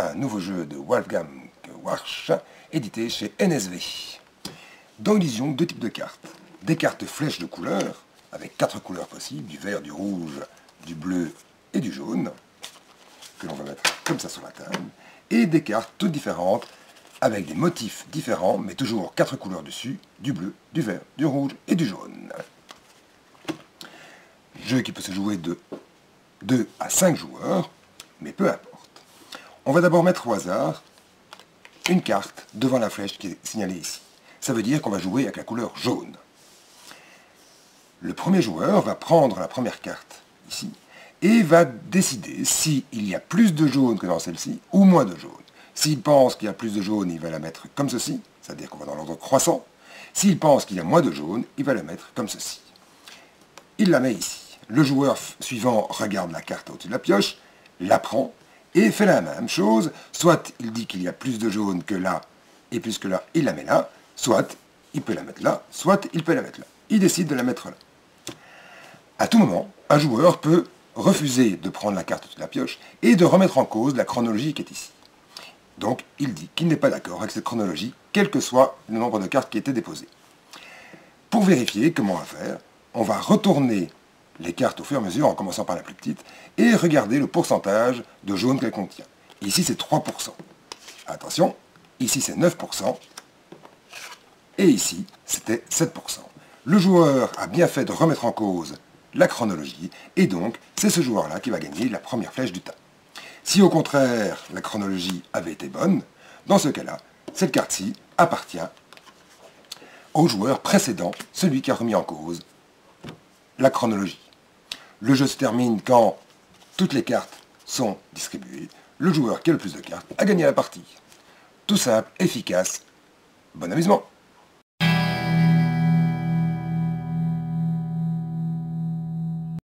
un nouveau jeu de Wolfgang Warsch, édité chez NSV. Dans Illusion, deux types de cartes. Des cartes flèches de couleurs, avec 4 couleurs possibles, du vert, du rouge, du bleu et du jaune, que l'on va mettre comme ça sur la table, et des cartes toutes différentes, avec des motifs différents, mais toujours 4 couleurs dessus, du bleu, du vert, du rouge et du jaune. Jeu qui peut se jouer de 2 à 5 joueurs, mais peu importe. On va d'abord mettre au hasard une carte devant la flèche qui est signalée ici. Ça veut dire qu'on va jouer avec la couleur jaune. Le premier joueur va prendre la première carte, ici, et va décider s'il y a plus de jaune que dans celle-ci, ou moins de jaune. S'il pense qu'il y a plus de jaune, il va la mettre comme ceci, c'est-à-dire qu'on va dans l'ordre croissant. S'il pense qu'il y a moins de jaune, il va la mettre comme ceci. Il la met ici. Le joueur suivant regarde la carte au-dessus de la pioche, la prend, et fait la même chose. Soit il dit qu'il y a plus de jaune que là, et plus que là, il la met là. Soit il peut la mettre là, soit il peut la mettre là. Il décide de la mettre là. À tout moment, un joueur peut refuser de prendre la carte au-dessus de la pioche et de remettre en cause la chronologie qui est ici. Donc, il dit qu'il n'est pas d'accord avec cette chronologie, quel que soit le nombre de cartes qui étaient déposées. Pour vérifier comment on va faire, on va retourner les cartes au fur et à mesure, en commençant par la plus petite, et regarder le pourcentage de jaune qu'elle contient. Ici, c'est 3%. Attention, ici, c'est 9%, et ici, c'était 7%. Le joueur a bien fait de remettre en cause la chronologie, et donc, c'est ce joueur-là qui va gagner la première flèche du tas. Si au contraire, la chronologie avait été bonne, dans ce cas-là, cette carte-ci appartient au joueur précédent, celui qui a remis en cause la chronologie. Le jeu se termine quand toutes les cartes sont distribuées. Le joueur qui a le plus de cartes a gagné la partie. Tout simple, efficace, bon amusement.